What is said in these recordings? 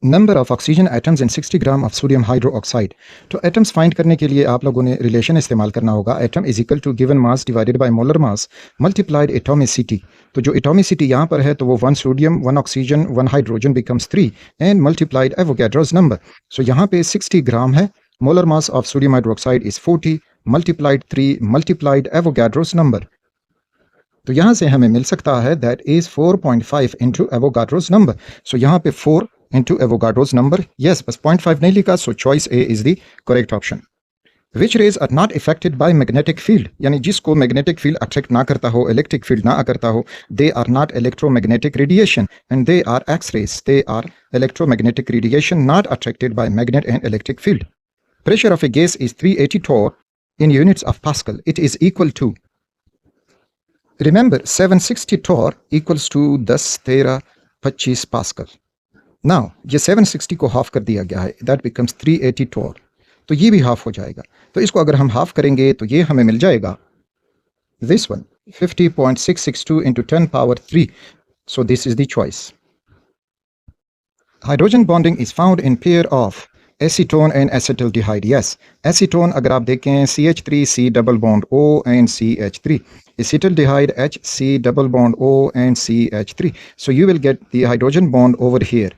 Number of oxygen atoms in 60 gram of sodium hydroxide. तो atoms find करने के लिए आप लोगों ने रिलेशन इस्तेमाल करना होगा। Atom is equal to given mass divided by molar mass multiplied atomicity. तो जो एटॉमिसिटी यहाँ पर है तो वो 1 sodium 1 oxygen 1 hydrogen becomes 3 and multiplied Avogadro's number. So यहाँ पे 60 ग्राम है, molar mass of sodium hydroxide is 40 multiplied 3 multiplied Avogadro's number. तो यहाँ से हमें मिल सकता है that is 4.5 into Avogadro's number. So यहाँ पे 4 इंटू एवोगाड्रोस नंबर, यस बस 0.5 नहीं लिखा, so choice A is the correct option. Which rays are not affected by magnetic field, यानी जिसको मैग्नेटिक फील्ड अट्रैक्ट ना करता हो, इलेक्ट्रिक फील्ड ना करता हो, they are not electromagnetic radiation and they are X rays, they are electromagnetic radiation not attracted by magnet and electric field. Pressure of a gas is 380 torr in units of Pascal. It is equal to, remember 760 torr equals to 10 13 25 pascal. Now ये 760 को half कर दिया गया है, that becomes 380 torr, तो ये भी half हो जाएगा। तो इसको अगर हम हाफ करेंगे तो ये हमें मिल जाएगा this one 50.662 into 10 power 3, so this is the choice. Hydrogen bonding is found in pair of acetone and acetaldehyde. Yes, acetone अगर आप देखें CH3C double bond O and CH3, acetaldehyde HC double bond O and CH3, so you will get the hydrogen bond over here.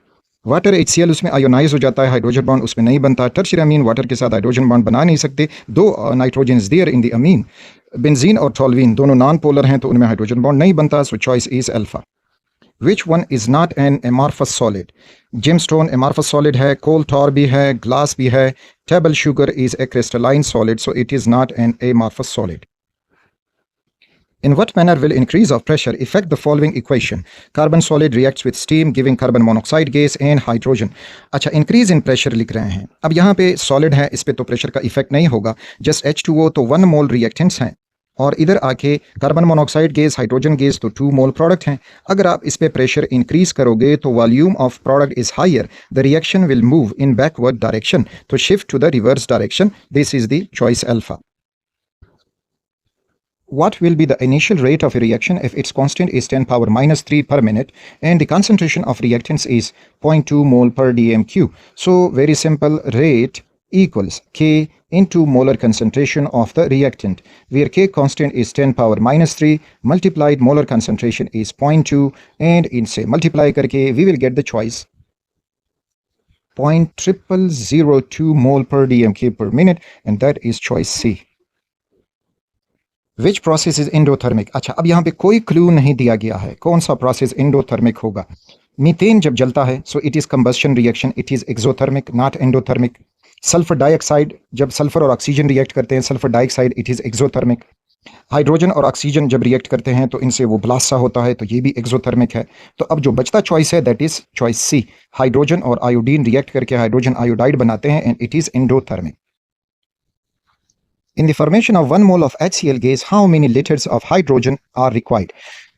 Water HCl उसमें ionise हो जाता है, hydrogen bond उसमें नहीं बनता। टर्शियरी अमीन वाटर के साथ हाइड्रोजन बॉन्ड बना नहीं सकते, दो nitrogen is there in the amine. Benzene और टॉल्वीन दोनों नॉन पोलर हैं तो उनमें हाइड्रोजन बॉन्ड नहीं बनता, सो choice is alpha. Which one is not an amorphous solid? Gemstone amorphous solid है, coal tar भी है, glass भी है, table sugar is a crystalline solid, so it is not an amorphous solid. In what manner will increase of pressure affect the following equation? Carbon solid reacts with steam giving carbon monoxide gas and hydrogen. अच्छा, increase in pressure लिख रहे हैं। अब यहाँ पे solid है, इस पे तो pressure का effect नहीं होगा, just H2O तो 1 mole reactants हैं, और इधर आके carbon monoxide gas hydrogen gas तो 2 मोल प्रोडक्ट हैं। अगर आप इस पे प्रेशर इंक्रीज करोगे तो volume of product is higher, the reaction will move in backward direction, तो shift to the reverse direction, this is the choice alpha. What will be the initial rate of a reaction if its constant is 10 power minus 3 per minute and the concentration of reactants is 0.2 mole per dmq? So very simple, rate equals K into molar concentration of the reactant, where K constant is 10 power minus 3 multiplied molar concentration is 0.2, and in say multiply करके we will get the choice 0.0002 mole per dmk per minute, and that is choice C. Which process is endothermic? अच्छा, अब यहाँ पे कोई clue नहीं दिया गया है कौन सा प्रोसेस एंडोथर्मिक होगा। मीथेन जब जलता है so it is combustion reaction, it is exothermic not endothermic. Sulphur dioxide जब सल्फर और ऑक्सीजन रिएक्ट करते हैं, sulphur dioxide, it is exothermic. Hydrogen और ऑक्सीजन जब रिएक्ट करते हैं तो इनसे वो ब्लास्ट सा होता है, तो ये भी एक्सोथर्मिक है। तो अब जो बचता चॉइस है that is choice C, hydrogen और आयोडीन रिएक्ट करके हाइड्रोजन आयोडाइड बनाते हैं and it is endothermic. In the formation of 1 mole of HCl gas, how many liters of hydrogen are required?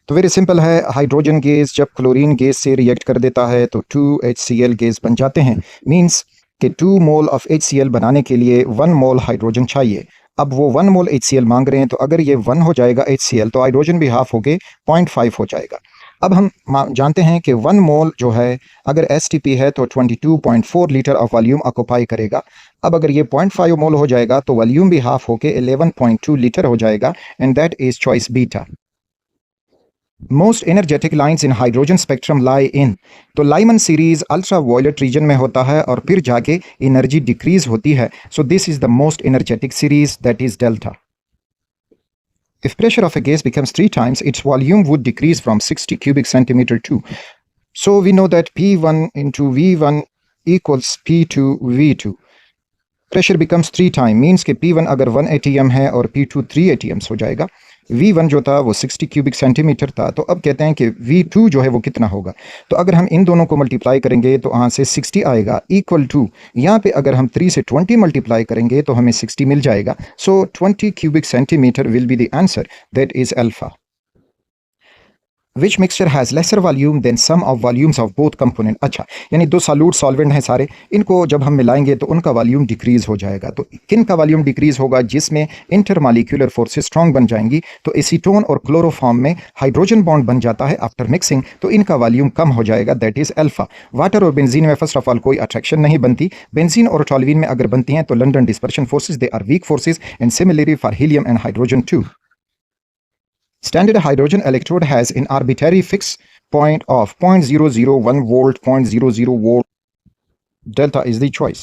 तो वेरी सिंपल है, hydrogen gas जब chlorine gas से react कर देता है तो 2 HCl गैस बन जाते हैं, मींस कि 2 मोल ऑफ HCl बनाने के लिए 1 मोल हाइड्रोजन चाहिए। अब वो 1 मोल HCl मांग रहे हैं, तो अगर ये 1 हो जाएगा HCl तो हाइड्रोजन भी हाफ हो गए, 0.5 हो जाएगा। अब हम जानते हैं कि 1 मोल जो है अगर STP है तो 22.4 लीटर ऑफ वॉल्यूम ऑक्यूपाई करेगा। अब अगर ये 0.5 मोल हो जाएगा तो वॉल्यूम भी हाफ होके 11.2 लीटर हो जाएगा, and that is choice beta. Most energetic lines in hydrogen spectrum lie in, तो Lyman series ultra violet region में होता है और फिर जाके एनर्जी डिक्रीज होती है, so this is the most energetic series, that is delta. If pressure of a gas becomes 3 times, its volume would decrease from 60 cubic centimeter to. So we know that P1 into V1 equals P2 V2. Pressure becomes 3 times, means कि P1 अगर 1 atm है और P2 3 atms हो जाएगा। V1 जो था वो 60 cubic centimetre था, तो अब कहते हैं कि V2 जो है वो कितना होगा। तो अगर हम इन दोनों को मल्टीप्लाई करेंगे तो यहाँ से 60 आएगा, इक्वल टू यहाँ पे अगर हम 3 से 20 मल्टीप्लाई करेंगे तो हमें 60 मिल जाएगा। So 20 cubic centimetre will be the answer, that is alpha. Which mixture has lesser volume than sum of volumes of both component. अच्छा, यानी दो सॉल्यूट सॉल्वेंट हैं सारे, इनको जब हम मिलाएंगे तो उनका वॉल्यूम डिक्रीज़ हो जाएगा। तो किन का वॉल्यूम डिक्रीज़ होगा? जिसमें इंटरमॉलिक्यूलर फोर्सेस स्ट्रॉन्ग बन जाएंगी। तो एसीटोन और क्लोरोफॉर्म में हाइड्रोजन बॉन्ड बन जाता है आफ्टर मिक्सिंग, तो इनका वॉल्यूम कम हो जाएगा, दैट इज़ अल्फा। वाटर और बेंजीन में फर्स्ट ऑफ ऑल कोई अट्रैक्शन नहीं बनती। बेंजीन और टॉल्यूइन में अगर बनती हैं तो London dispersion forces, they are weak forces, and similarly for helium and hydrogen too. Standard hydrogen electrode has an arbitrary fixed point of 0.001 volt, 0.00 volt. Delta is the choice.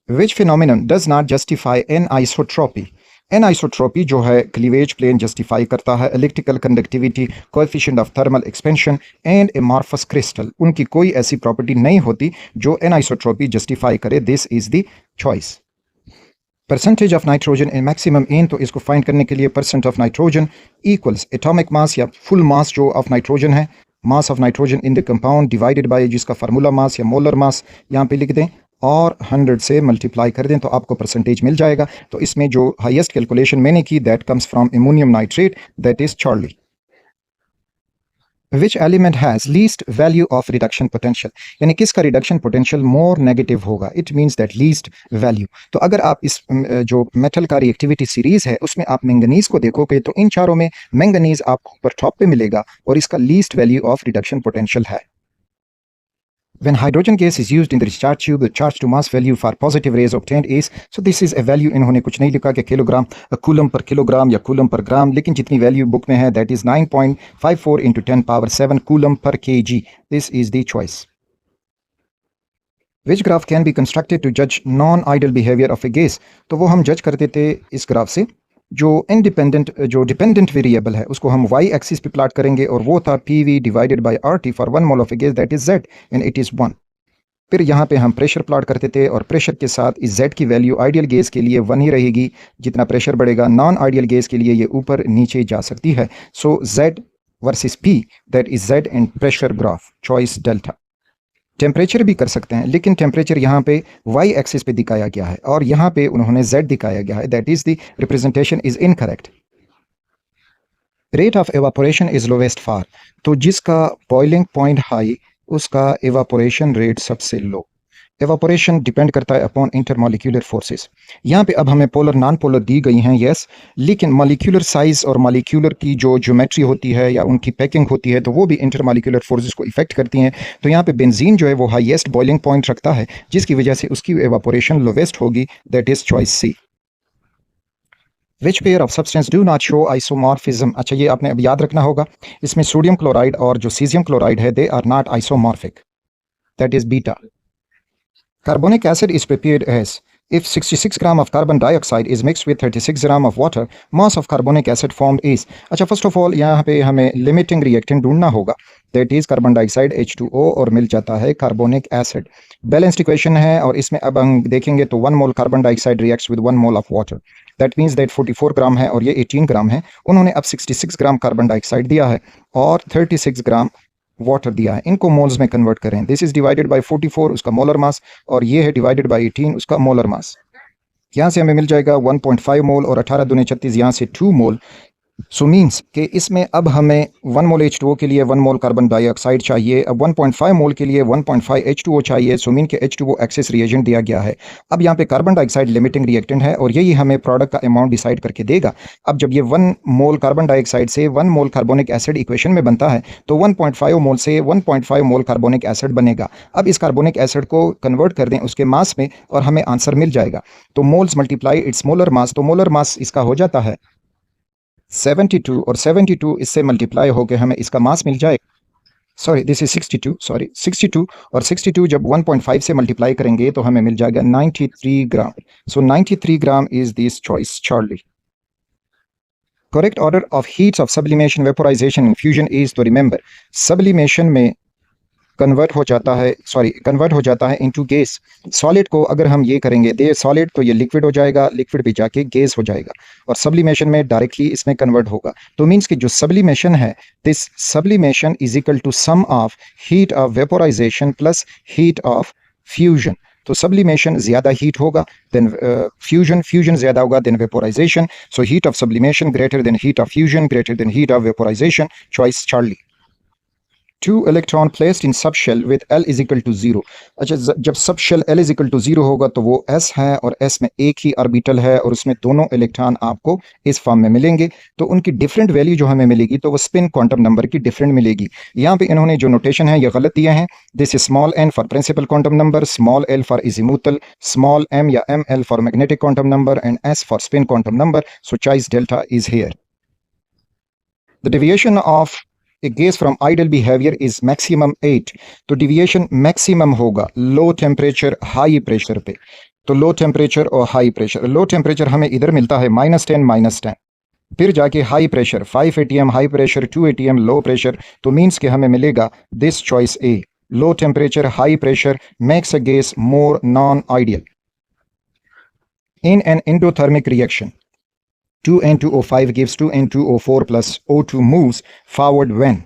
Which phenomenon does not justify anisotropy? एनिसोट्रोपी जो है cleavage plane justify करता है, electrical conductivity, coefficient of thermal expansion and amorphous crystal, उनकी कोई ऐसी property नहीं होती जो एनिसोट्रोपी जस्टिफाई करे। This is the choice. Percentage of nitrogen in maximum in, तो इसको फाइंड करने के लिए percent of nitrogen equals atomic mass या फुल मास जो ऑफ नाइट्रोजन है, mass of nitrogen in the compound divided by जिसका फार्मूला मास या मोलर मास यहाँ पे लिख दें और 100 से मल्टीप्लाई कर दें तो आपको परसेंटेज मिल जाएगा। तो इसमें जो हाईएस्ट कैलकुलेशन मैंने की that comes from ammonium nitrate, that is Charlie. Which element has least value of reduction potential, यानी किसका रिडक्शन पोटेंशियल मोर नेगेटिव होगा, it means that least value. तो अगर आप इस जो मेटल का रिएक्टिविटी सीरीज है उसमें आप मैंगनीज को देखोगे तो इन चारों में मैंगनीज आपको ऊपर टॉप पे मिलेगा और इसका least value of reduction potential है। When hydrogen gas is used in the discharge tube, the charge to mass value for positive rays obtained is, so this is a value, इन्होंने कुछ नहीं लिखा कि किलोग्राम कूलम पर किलोग्राम या coulomb per ग्राम, लेकिन जितनी value book में है that is 9.54 into 10 power 7 coulomb per kg. This is the choice. Which graph can be constructed to judge non-ideal behavior of a gas? तो वो हम जज करते थे इस ग्राफ से, जो डिपेंडेंट वेरिएबल है उसको हम y एक्सिस पे प्लाट करेंगे और वो था PV divided by RT for 1 mole of a gas, that is Z and it is 1। फिर यहाँ पे हम प्रेशर प्लाट करते थे और प्रेशर के साथ इस Z की वैल्यू आइडियल गैस के लिए 1 ही रहेगी, जितना प्रेशर बढ़ेगा नॉन आइडियल गैस के लिए ये ऊपर नीचे जा सकती है। सो Z versus P, that is Z and pressure graph, choice delta. Temperature भी कर सकते हैं, लेकिन टेम्परेचर यहाँ पे y एक्सिस पे दिखाया गया है और यहाँ पे उन्होंने z दिखाया गया है, that is the representation is incorrect. Rate of evaporation is lowest for, तो जिसका बॉइलिंग पॉइंट हाई उसका एवापोरेशन रेट सबसे लो। एवापोरेशन डिपेंड करता है अपॉन इंटरमॉलिक्यूलर फोर्सेस। यहाँ पे अब हमें पोलर नॉन पोलर दी गई हैं, यस, लेकिन मॉलिक्यूलर साइज और मॉलिक्यूलर की जो ज्योमेट्री होती है या उनकी पैकिंग होती है तो वो भी इंटरमॉलिक्यूलर फोर्सेस को इफेक्ट करती हैं। तो यहाँ पे बेंजीन जो है वो हाईएस्ट बॉइलिंग पॉइंट रखता है, जिसकी वजह से उसकी एवापोरेशन लोवेस्ट होगी, that is choice C. Which pair of substance do not show isomorphism, अच्छा ये आपने अब याद रखना होगा, इसमें सोडियम क्लोराइड और जो सीजियम क्लोराइड है they are not isomorphic, that is beta. Carbonic acid is prepared as if 66 gram of carbon dioxide is mixed with 36 gram of water, mass of carbonic acid formed is, अच्छा first of all यहाँ पे हमें limiting reactant ढूंढना होगा, that is carbon dioxide H2O और मिल जाता है carbonic acid. Balanced equation है और इसमें अब हम देखेंगे तो 1 mole carbon dioxide reacts with 1 mole of water, that means that 44 ग्राम है और ये 18 ग्राम है। उन्होंने अब 66 ग्राम कार्बन डाइऑक्साइड दिया है और 36 ग्राम वाटर दिया है, इनको मोल्स में कन्वर्ट करें। दिस इज डिवाइडेड बाय 44 उसका मोलर मास और ये है डिवाइडेड बाय 18 उसका मोलर मास। यहाँ से हमें मिल जाएगा 1.5 मोल और 18 दूनी 36, यहाँ से 2 मोल। सो मीन्स कि इसमें अब हमें 1 मोल H2O के लिए 1 मोल कार्बन डाइऑक्साइड चाहिए, अब 1.5 मोल के लिए 1.5 H2O चाहिए। सो मीन के H2O एक्सेस रिएजेंट दिया गया है। अब यहाँ पे कार्बन डाइऑक्साइड लिमिटिंग रिएक्टेंट है और यही हमें प्रोडक्ट का अमाउंट डिसाइड करके देगा। अब जब ये 1 मोल कार्बन डाइऑक्साइड से 1 मोल कार्बोनिक एसिड इक्वेशन में बनता है तो 1.5 मोल से 1.5 मोल कार्बोनिक एसिड बनेगा। अब इस कार्बोनिक एसिड को कन्वर्ट कर दें उसके मास में और हमें आंसर मिल जाएगा। तो moles multiply it's molar mass, तो मोलर मास इसका हो जाता है 72 और 72 इससे मल्टीप्लाई होकर हमें इसका मास मिल जाएगा, सॉरी दिस इज 62 और 62 जब 1.5 से मल्टीप्लाई करेंगे तो हमें मिल जाएगा 93 ग्राम। सो 93 gram is this choice Charlie. Correct order of heats of sublimation, vaporisation and fusion is, तो रिमेंबर सब्लिमेशन में कन्वर्ट हो जाता है इनटू गैस। सॉलिड को अगर हम ये करेंगे दे सॉलिड तो ये लिक्विड हो जाएगा, लिक्विड पे जाके गैस हो जाएगा और सब्लिमेशन में डायरेक्टली इसमें कन्वर्ट होगा। तो मीन्स कि जो सब्लिमेशन है, this sublimation is equal to sum of heat of vaporization plus heat of fusion. तो सब्लिमेशन ज़्यादा हीट होगा देन फ्यूजन ज़्यादा होगा then vaporization. So heat of sublimation greater than heat of fusion greater than heat of vaporization, choice Charlie. Two electron placed in sub shell with L is equal to 0। अच्छा, जब sub shell L is equal to 0 होगा तो वो S है और S में एक ही orbital है और उसमें दोनों इलेक्ट्रॉन आपको इस फॉर्म में मिलेंगे, तो उनकी डिफरेंट वैल्यू जो हमें मिलेगी तो वो स्पिन क्वांटम नंबर की डिफरेंट मिलेगी। यहाँ पे इन्होंने जो नोटेशन है ये गलत दिया है। This is small n for principal quantum number, small l for azimuthal, small m या ml for magnetic quantum number and S for spin quantum number. So choice delta is here. The deviation of a gas from ideal behavior is maximum 8। तो deviation maximum होगा low temperature high pressure पे। तो low temperature और high pressure, low temperature हमें इधर मिलता है -10, फिर जाके high pressure 5 atm high pressure, 2 atm low pressure, तो मीन्स कि हमें मिलेगा this choice A. Low temperature high pressure makes a gas more non ideal. In an endothermic reaction, 2N2O5 gives 2N2O4 plus O2 moves forward when।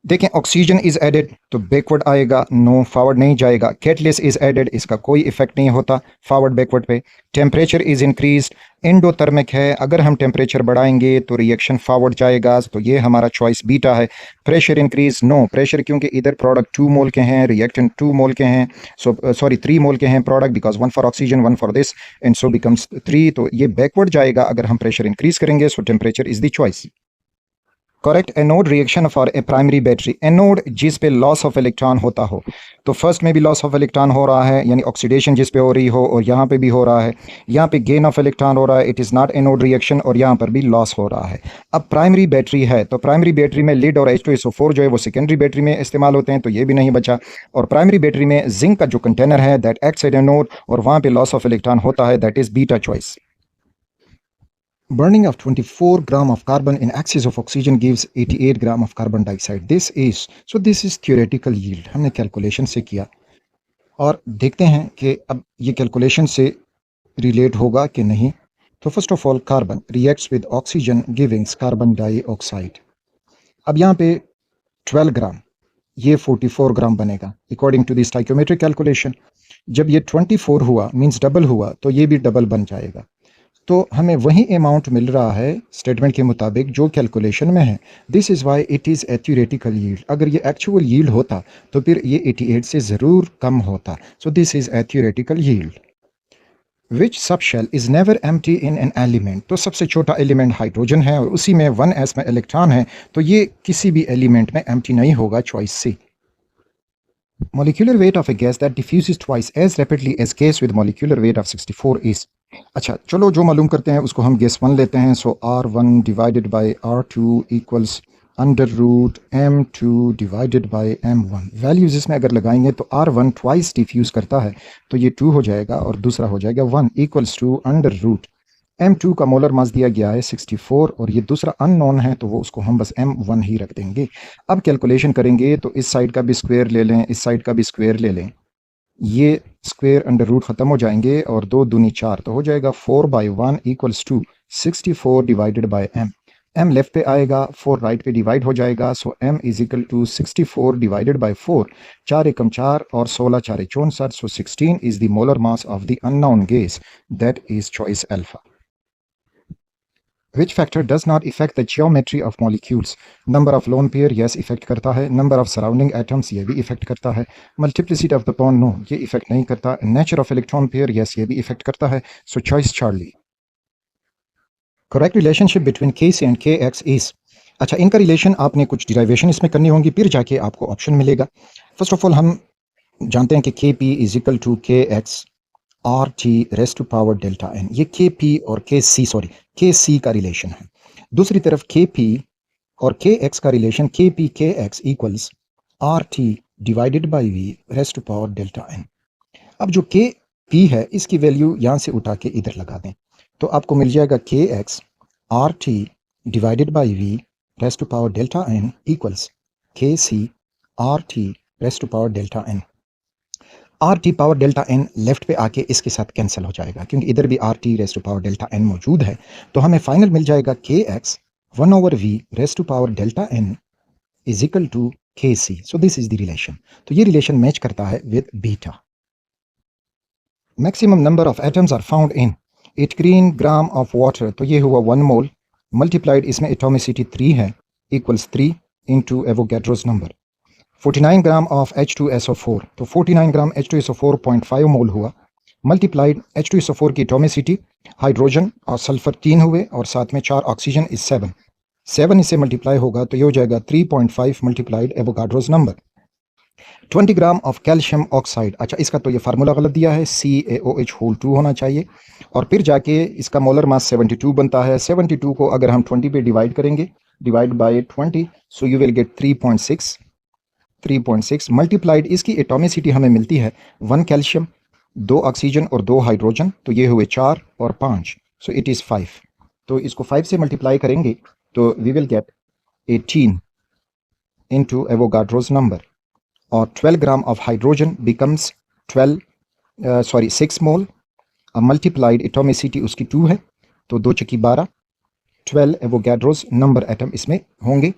देखें, oxygen is added तो backward आएगा, no forward नहीं जाएगा। Catalyst is added, इसका कोई effect नहीं होता forward backward पे। टेम्परेचर इज इंक्रीज्ड, एंडोथर्मिक है, अगर हम टेम्परेचर बढ़ाएंगे तो रिएक्शन फॉरवर्ड जाएगा, तो ये हमारा चॉइस बीटा है। प्रेशर इंक्रीज, नो प्रेशर, क्योंकि इधर प्रोडक्ट 2 मोल के हैं, रिएक्टेंट 2 मोल के हैं, सो सॉरी 3 मोल के हैं product, because 1 for oxygen 1 for this and so becomes 3, तो ये बैकवर्ड जाएगा अगर हम प्रेशर इंक्रीज करेंगे। सो temperature is the choice. Correct anode reaction for a primary battery, anode जिस पे लॉस ऑफ इलेक्ट्रॉन होता हो, तो फर्स्ट में भी लॉस ऑफ इलेक्ट्रॉन हो रहा है, यानी ऑक्सीडेशन जिस पे हो रही हो, और यहाँ पे भी हो रहा है। यहाँ पे गेन ऑफ इलेक्ट्रॉन हो रहा है, it is not anode reaction, और यहाँ पर भी लॉस हो रहा है। अब प्राइमरी बैटरी है, तो प्राइमरी बैटरी में लीड और H2SO4 जो है वो सेकेंडरी बैटरी में इस्तेमाल होते हैं, तो ये भी नहीं बचा। और प्राइमरी बैटरी में जिंक का जो कंटेनर है दैट एक्ट्स एज एनोड, और वहाँ पे लॉस ऑफ इलेक्ट्रॉन होता है, that is beta choice. Burning of 24 gram of carbon in excess of oxygen gives 88 gram of carbon dioxide. This is theoretical yield. हमने calculation से किया और देखते हैं कि अब ये कैलकुलेशन से रिलेट होगा कि नहीं। तो first of all carbon reacts with oxygen giving carbon dioxide. अब यहाँ पे 12 ग्राम, ये 44 ग्राम बनेगा according to the stoichiometric calculation. जब ये 24 हुआ मींस डबल हुआ, तो ये भी डबल बन जाएगा। तो हमें वही अमाउंट मिल रहा है स्टेटमेंट के मुताबिक जो कैलकुलेशन में है। This is why it is a theoretical yield. अगर ये एक्चुअल यील्ड होता तो फिर ये 88 से ज़रूर कम होता। So this is a theoretical yield. Which sub shell is never empty in an element. तो सबसे छोटा एलिमेंट हाइड्रोजन है और उसी में 1s में इलेक्ट्रॉन है, तो ये किसी भी एलिमेंट में एम्प्टी नहीं होगा, choice C. Molecular weight of a gas that diffuses twice as rapidly as gas with molecular weight of 64 is। अच्छा, चलो जो मालूम करते हैं उसको हम गैस 1 लेते हैं। So R1 divided by R2 equals under root M2 divided by M1। Values इसमें अगर लगाएंगे तो R1 ट्वाइस डिफ्यूज़ करता है, तो ये 2 हो जाएगा और दूसरा हो जाएगा 1 equals to under root M2 का मोलर मास दिया गया है 64 और ये दूसरा अननोन है, तो वो उसको हम बस M1 ही रख देंगे। अब कैलकुलेशन करेंगे तो इस साइड का भी स्क्वायर ले लें, इस साइड का भी स्क्वायर ले लें, ये स्क्वायर अंडर रूट ख़त्म हो जाएंगे और 2 दूनी 4, तो हो जाएगा 4/1 equals to 64 divided by M। M left पे आएगा, 4 राइट पे डिवाइड हो जाएगा, so M is equal to 64 divided by 4, 4 एकम 4 और 16 4 64, so 16 is the molar mass of the unknown gas, that is choice alpha. Which factor does not affect the geometry of molecules? Number of lone pair, yes, effect करता है। Number of surrounding atoms, ये भी effect करता है। Multiplicity of the bond, no, ये effect नहीं करता। Nature of electron pair, yes, ये भी इफेक्ट करता है। So choice Charlie। Correct relationship between Kc and Kx is। अच्छा, इनका रिलेशन आपने कुछ डिराइवेशन इसमें करनी होंगी, फिर जाके आपको ऑप्शन मिलेगा। फर्स्ट ऑफ ऑल हम जानते हैं कि Kp is equal to Kx RT raised to power delta n। ये Kp और Kc का रिलेशन है। दूसरी तरफ Kp और Kx का relation Kp Kx equals RT divided by V raised to power delta n। अब जो Kp है इसकी वैल्यू यहाँ से उठा के इधर लगा दें, तो आपको मिल जाएगा Kx RT divided by V raised to power delta n equals Kc RT raised to power delta n। RT power delta n left पे आके इसके साथ कैंसिल हो जाएगा, क्योंकि इधर भी RT raised to power delta n मौजूद है, तो हमें फाइनल मिल जाएगा Kx 1/V raised to power delta n is equal to Kc। So this is the relation. तो ये रिलेशन मैच करता है with beta. Maximum number of atoms are found in 18 gram of water, तो ये हुआ 1 मोल multiplied, इसमें atomicity 3 है, equals 3 into Avogadro's number. 49 gram of H2SO4, तो 49 ग्राम H2SO4 0.5 मोल हुआ, मल्टीप्लाइड H2SO4 की एटॉमिसिटी, हाइड्रोजन और सल्फर 3 हुए और साथ में 4 ऑक्सीजन इज 7 इससे मल्टीप्लाई होगा तो ये हो जाएगा 3.5 multiplied Avogadro's number. 20 gram of calcium oxide, अच्छा इसका तो ये फार्मूला गलत दिया है, CaOH होल 2 होना चाहिए और फिर जाके इसका मोलर मास 72 बनता है। 72 को अगर हम 20 पे डिवाइड करेंगे, divide by 20, so you will get 3.6 multiplied इसकी एटॉमिसिटी हमें मिलती है 1 कैल्शियम, 2 ऑक्सीजन और 2 हाइड्रोजन, तो ये हुए 4 और 5, सो इट इज़ 5। तो इसको 5 से मल्टीप्लाई करेंगे तो we will get 18 into Avogadro's number और 12 gram of hydrogen becomes 6 mole. अब मल्टीप्लाइड एटॉमिसिटी उसकी 2 है तो 2 चक्की 12, 12 एवोगाड्रोस नंबर एटम इसमें होंगे।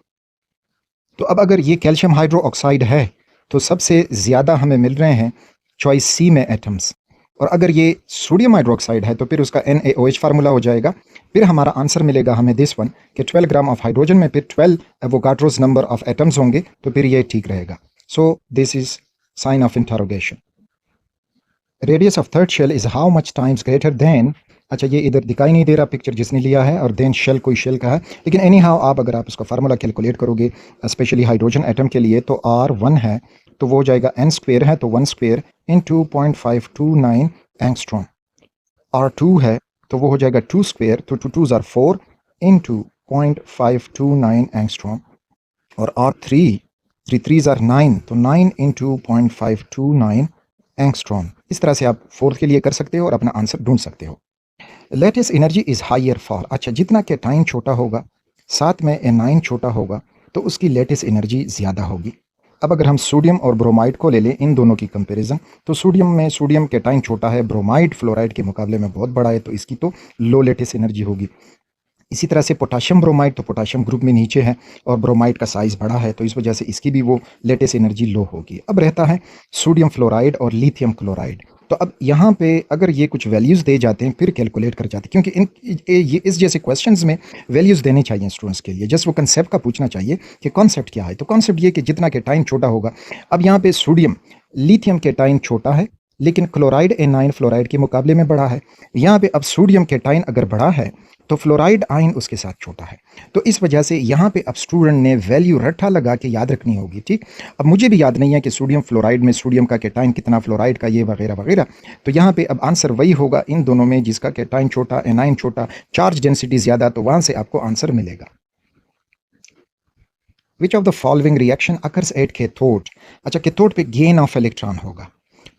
तो अब अगर ये कैल्शियम हाइड्रो ऑक्साइड है तो सबसे ज़्यादा हमें मिल रहे हैं चॉइस सी में एटम्स, और अगर ये सोडियम हाइड्रोक्साइड है तो फिर उसका NaOH फार्मूला हो जाएगा। फिर हमारा आंसर मिलेगा हमें दिस वन कि 12 ग्राम ऑफ हाइड्रोजन में फिर 12 एवोगाड्रोस नंबर ऑफ एटम्स होंगे, तो फिर ये ठीक रहेगा। So this is sign of interrogation. Radius of third shell is how much times greater than, अच्छा ये इधर दिखाई नहीं दे रहा पिक्चर जिसने लिया है, और देन शेल कोई शेल का है, लेकिन एनी हाउ आप अगर आप उसका फार्मूला कैलकुलेट करोगे स्पेशली हाइड्रोजन एटम के लिए तो R1 है तो वो हो जाएगा n स्क्वेयर है तो 1 स्क्वेयर इन 2.529 एंगस्ट्रॉम। R2 है तो वो हो जाएगा 2 स्क्वेयर तो 2 2s are 4 इंटू 0.529 एंगस्ट्रॉम, और R3 3 3s are 9 तो 9 इंटू 0.529 एंगस्ट्रॉम। इस तरह से आप फोर्थ के लिए कर सकते हो और अपना आंसर ढूंढ सकते हो। Lattice energy is higher for, अच्छा जितना केटाइन छोटा होगा साथ में एनाइन छोटा होगा तो उसकी लेटेस्ट एनर्जी ज़्यादा होगी। अब अगर हम सोडियम और ब्रोमाइड को ले लें, इन दोनों की कंपैरिजन, तो सोडियम केटाइन छोटा है, ब्रोमाइड फ्लोराइड के मुकाबले में बहुत बड़ा है, तो इसकी तो लो लेटेस्ट एनर्जी होगी। इसी तरह से पोटाशियम ब्रोमाइड, तो पोटाशियम ग्रुप में नीचे है और ब्रोमाइड का साइज़ बड़ा है तो इस वजह से इसकी भी वो लेटेस्ट एनर्जी लो होगी। अब रहता है सोडियम फ्लोराइड और लिथियम क्लोराइड, तो अब यहाँ पे अगर ये कुछ वैल्यूज़ दे जाते हैं फिर कैलकुलेट कर जाते हैं, क्योंकि ये इस जैसे क्वेश्चंस में वैल्यूज़ देने चाहिए स्टूडेंट्स के लिए, जस्ट वो कंसेप्ट का पूछना चाहिए कि कॉन्सेप्ट क्या है। तो कॉन्सेप्ट ये कि जितना केटाइन छोटा होगा, अब यहाँ पे सोडियम लिथियम केटाइन छोटा है लेकिन क्लोराइड एनाइन फ्लोराइड के मुकाबले में बड़ा है। यहाँ पे अब सोडियम केटाइन अगर बड़ा है तो फ्लोराइड आयन उसके साथ छोटा है, तो इस वजह से यहाँ पे अब स्टूडेंट ने वैल्यू रट्टा लगा के याद रखनी होगी। ठीक, अब मुझे भी याद नहीं है कि सोडियम फ्लोराइड में सोडियम का केटाइन कितना, फ्लोराइड का ये वगैरह वगैरह, तो यहाँ पे अब आंसर वही होगा इन दोनों में जिसका केटाइन छोटा एनाइन छोटा, चार्ज डेंसिटी ज़्यादा, तो वहाँ से आपको आंसर मिलेगा। Which of the following reaction occurs at cathode, अच्छा कैथोड पे गेन ऑफ इलेक्ट्रॉन होगा,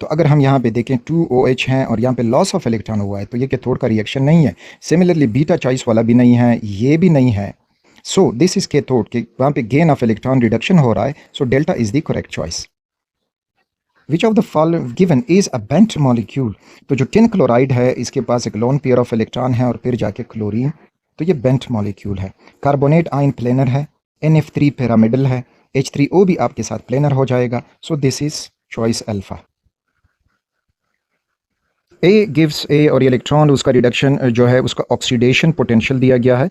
तो अगर हम यहाँ पे देखें 2OH हैं और यहाँ पे लॉस ऑफ इलेक्ट्रॉन हुआ है तो ये कैथोड का रिएक्शन नहीं है। सिमिलरली बीटा चॉइस वाला भी नहीं है, ये भी नहीं है, सो दिस इज कैथोड के वहाँ पे गेन ऑफ इलेक्ट्रॉन रिडक्शन हो रहा है, सो delta is the correct choice. Which of the following given is a bent molecule, तो जो टिन क्लोराइड है इसके पास एक लोन पेयर ऑफ इलेक्ट्रॉन है और फिर जाके क्लोरीन, तो ये बेंट मॉलिक्यूल है। कार्बोनेट आयन प्लेनर है, NF3 पिरामिडल है, H3O भी आपके साथ प्लेनर हो जाएगा, सो this is choice alpha. A gives ए, और ये इलेक्ट्रॉन उसका रिडक्शन जो है उसका ऑक्सीडेशन पोटेंशियल दिया गया है,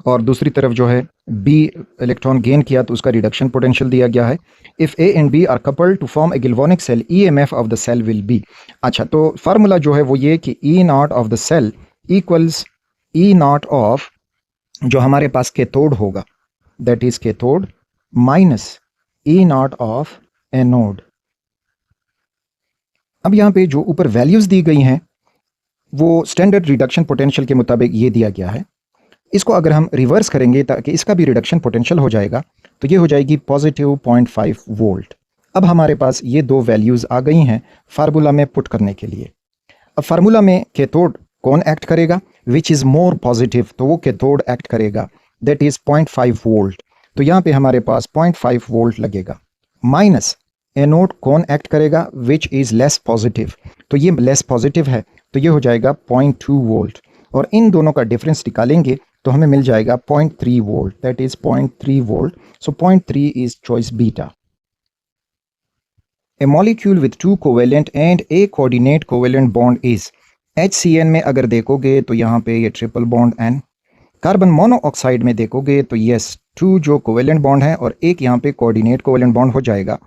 और दूसरी तरफ जो है बी इलेक्ट्रॉन गेन किया तो उसका रिडक्शन पोटेंशियल दिया गया है। If A and B are coupled to form a galvanic cell, EMF of the cell will be, अच्छा तो फार्मूला जो है वो ये कि E0 of the cell equals E0 of जो हमारे पास कैथोड होगा, that is cathode minus E0 of anode. अब यहाँ पे जो ऊपर वैल्यूज़ दी गई हैं वो स्टैंडर्ड रिडक्शन पोटेंशियल के मुताबिक ये दिया गया है। इसको अगर हम रिवर्स करेंगे ताकि इसका भी रिडक्शन पोटेंशियल हो जाएगा तो ये हो जाएगी पॉजिटिव 0.5 वोल्ट। अब हमारे पास ये दो वैल्यूज़ आ गई हैं फार्मूला में पुट करने के लिए। अब फार्मूला में कैथोड कौन एक्ट करेगा, विच इज़ मोर पॉजिटिव, तो वो कैथोड एक्ट करेगा, दैट इज़ 0.5 वोल्ट, तो यहाँ पे हमारे पास 0.5 वोल्ट लगेगा। माइनस एनोड कौन एक्ट करेगा, विच इज़ लेस पॉजिटिव, तो ये लेस पॉजिटिव है तो ये हो जाएगा 0.2 वोल्ट, और इन दोनों का डिफरेंस निकालेंगे तो हमें मिल जाएगा 0.3 volt, that is 0.3 volt, so 0.3 is choice beta. A molecule with 2 covalent and A coordinate covalent bond is, HCN में अगर देखोगे तो यहाँ पे ये triple bond N, carbon monoxide में देखोगे तो यस 2 जो कोवेलेंट बॉन्ड है और एक यहाँ पे कोऑर्डिनेट कोवेलेंट बॉन्ड हो जाएगा,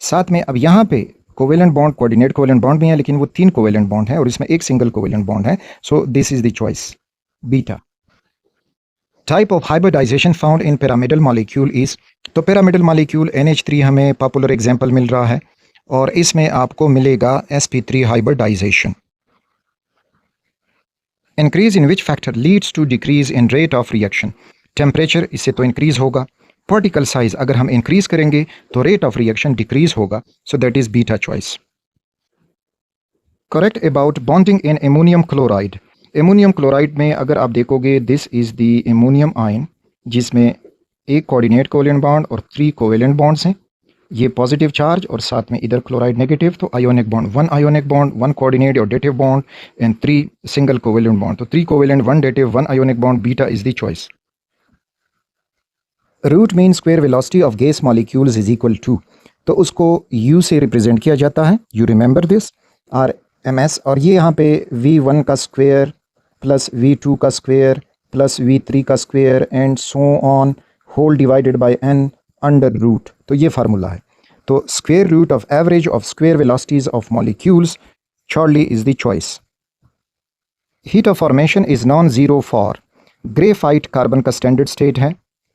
साथ में अब यहाँ पे covalent bond, coordinate covalent bond भी है, लेकिन वो 3 कोवेलेंट बॉन्ड है और इसमें एक सिंगल कोवेलेंट बॉन्ड है. So this is the choice, beta. Type of hybridization found in pyramidal molecule is, तो पिरामिडल मॉलिक्यूल NH3 हमें पॉपुलर एग्जांपल मिल रहा है और इसमें आपको मिलेगा sp3 hybridization. Increase in which factor leads to decrease in rate of reaction, temperature इससे तो इंक्रीज होगा, पार्टिकल साइज अगर हम इंक्रीज करेंगे तो रेट ऑफ रिएक्शन डिक्रीज होगा, so that is beta choice. Correct about bonding in ammonium chloride. Ammonium chloride में अगर आप देखोगे this is the ammonium ion जिसमें एक कोऑर्डिनेट कोवेलेंट बॉन्ड और 3 कोवेलेंट बॉन्ड्स हैं. ये पॉजिटिव चार्ज और साथ में इधर क्लोराइड नेगेटिव, तो ionic bond, 1 ionic bond, 1 coordinate और dative bond and 3 single covalent bond. तो 3 covalent, 1 dative, 1 ionic bond, beta is the choice. Root mean square velocity of gas molecules is equal to, तो उसको u से represent किया जाता है, you remember this, RMS, और ये यहाँ पे v1 का स्क्वायर प्लस v2 का स्क्वायर प्लस v3 का square and so on whole divided by n under root. तो ये फार्मूला है. तो square root of average of square velocities of molecules, Charlie is the choice. Heat of formation is non zero for graphite, carbon का standard state है,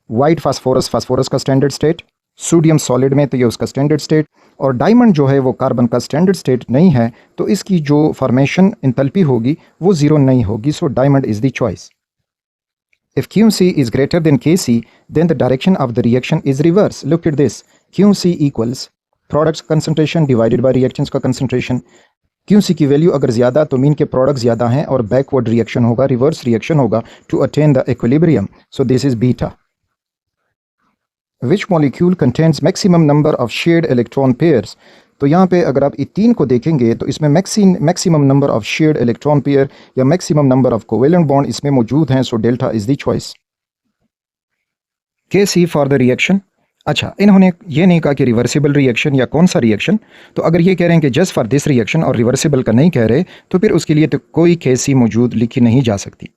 white phosphorus, phosphorus का standard state, sodium solid में तो ये उसका standard state, और diamond जो है वो कार्बन का स्टैंडर्ड स्टेट नहीं है, तो इसकी जो फॉर्मेशन इंथैल्पी होगी वो ज़ीरो नहीं होगी, so diamond is the choice. If QC is greater than Kc, then the direction of the reaction is reverse. Look at this. QC equals products concentration divided by reactants का concentration. QC की value अगर ज़्यादा तो mean के product ज़्यादा हैं और backward reaction होगा, रिवर्स रिएक्शन होगा to attain the equilibrium. So this is beta. Which molecule contains maximum number of shared electron pairs? तो यहाँ पे अगर आप ये 3 को देखेंगे तो इसमें maximum number of shared electron pair या maximum number of covalent bond इसमें मौजूद हैं, so delta is the choice. Kc for the reaction. अच्छा, इन्होंने ये नहीं कहा कि रिवर्सिबल रिएक्शन या कौन सा रिएक्शन, तो अगर ये कह रहे हैं कि जस्ट फॉर दिस रिएक्शन और रिवर्सिबल का नहीं कह रहे, तो फिर उसके लिए तो कोई Kc मौजूद लिखी नहीं जा सकती.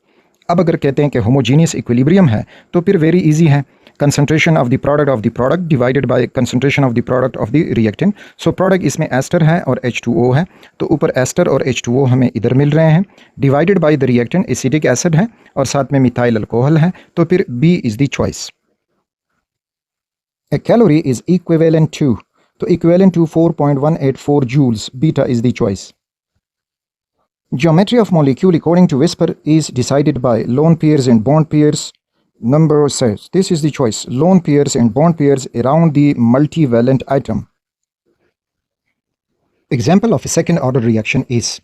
अब अगर कहते हैं कि होमोजीनियस इक्विलिब्रियम है तो फिर वेरी इजी है, concentration of the product divided by concentration of the product of the reactant. So product इसमें एस्टर है और H2O है, तो ऊपर एस्टर और H2O हमें इधर मिल रहे हैं, divided by the reactant acetic acid है और साथ में मिथाइल अल्कोहल है, तो फिर B is the choice. A calorie is equivalent to, तो equivalent to 4.184 joules, beta is the choice. Geometry of molecule according to Whisper is decided by lone pairs and bond pairs. Number says this is the choice, lone pairs and bond pairs around the multivalent atom. Example of a second order reaction is,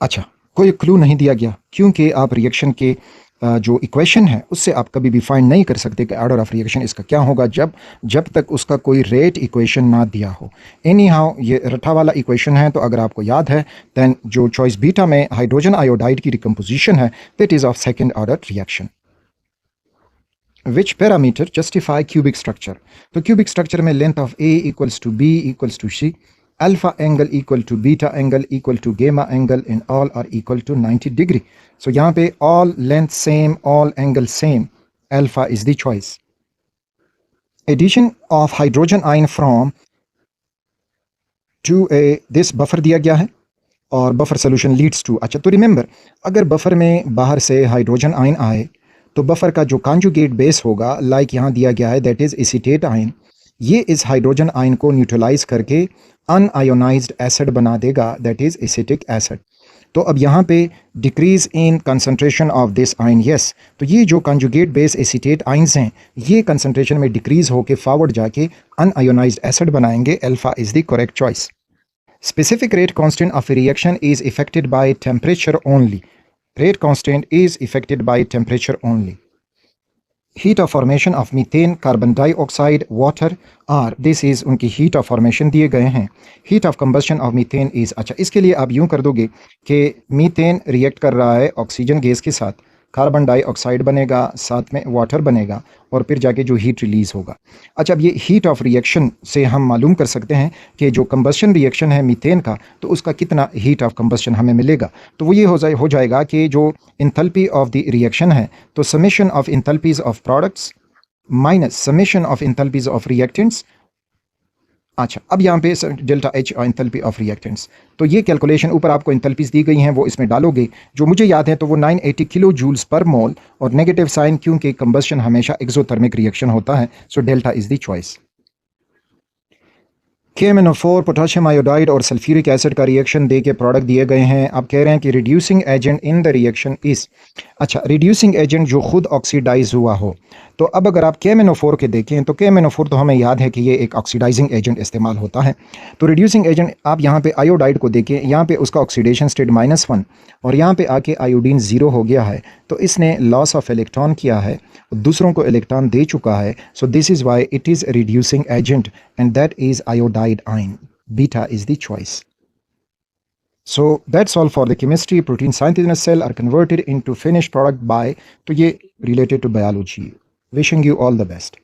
अच्छा कोई clue नहीं दिया गया क्योंकि आप reaction के जो equation है उससे आप कभी भी फाइंड नहीं कर सकते कि ऑर्डर ऑफ रिएक्शन इसका क्या होगा जब तक उसका कोई रेट इक्वेशन ना दिया हो. एनी हाउ ये रट्ठा वाला इक्वेशन है, तो अगर आपको याद है दैन जो चॉइस बीटा में हाइड्रोजन आयोडाइड की डिकम्पोजिशन है that is of second order reaction. Which parameter justify cubic structure, तो क्यूबिक स्ट्रक्चर में length of A equals to B equals to C, alpha angle equal to beta angle equal to gamma angle and all are equal to 90 degree. So यहाँ पे all length same, all angle same, alpha is the choice. Addition of hydrogen ion from to a this buffer दिया गया है और buffer solution leads to, अच्छा तो remember अगर buffer में बाहर से हाइड्रोजन आयन आए तो बफर का जो कॉन्जुगेट बेस होगा लाइक यहाँ दिया गया है दैट इज एसीटेट आयन, ये इस हाइड्रोजन आयन को न्यूट्रलाइज करके अनआयोनाइज्ड एसिड बना देगा दैट इज एसिटिक एसिड. तो अब यहाँ पे decrease in concentration of this ion, yes, तो ये जो कॉन्जुगेट बेस एसीटेट आयंस हैं ये कंसंट्रेशन में डिक्रीज होके फॉरवर्ड जाके अनआयोनाइज्ड एसिड बनाएंगे, alpha is the correct choice. Specific rate constant of A reaction is affected by temperature only. Rate constant is affected by temperature only. Heat of formation of methane, carbon dioxide, water are, this is उनकी heat of formation दिए गए हैं. Heat of combustion of methane is, अच्छा इसके लिए आप यूँ कर दोगे कि मीथेन रिएक्ट कर रहा है ऑक्सीजन गैस के साथ, कार्बन डाइऑक्साइड बनेगा, साथ में वाटर बनेगा और फिर जाके जो हीट रिलीज़ होगा. अच्छा अब ये हीट ऑफ रिएक्शन से हम मालूम कर सकते हैं कि जो कंबस्शन रिएक्शन है मीथेन का तो उसका कितना हीट ऑफ कंबस्शन हमें मिलेगा. तो वो ये हो जाएगा कि जो इंथैल्पी ऑफ द रिएक्शन है तो summation of enthalpies of products minus summation of enthalpies of reactants अच्छा, अब यहाँ पे delta H enthalpy of reactants, तो ये कैलकुलेशन ऊपर आपको एंथैल्पीज दी गई हैं वो इसमें डालोगे। जो मुझे याद है तो वो 980 किलो जूल्स पर मोल और नेगेटिव साइन, क्योंकि कंबस्शन हमेशा एक्सोथर्मिक रिएक्शन होता है, सो delta is the choice. KMnO4 potassium iodide और सल्फ्यूरिक एसिड का रिएक्शन दे के प्रोडक्ट दिए गए हैं। अब कह रहे हैं कि reducing agent in the reaction is, अच्छा रिड्यूसिंग एजेंट जो खुद ऑक्सीडाइज हुआ हो। तो अब अगर आप KMnO4 के देखें तो KMnO4 तो हमें याद है कि ये एक ऑक्सीडाइजिंग एजेंट इस्तेमाल होता है। तो रिड्यूसिंग एजेंट आप यहाँ पे आयोडाइड को देखें, यहाँ पे उसका ऑक्सीडेशन स्टेट -1 और यहाँ पे आके आयोडीन 0 हो गया है, तो इसने लॉस ऑफ इलेक्ट्रॉन किया है, दूसरों को इलेक्ट्रॉन दे चुका है। So this is why it is reducing agent and that is iodide ion. Beta is the choice. So that's all for the chemistry. Protein synthesis in a cell are converted into finished product by, तो ये related to biology. Wishing you all the best.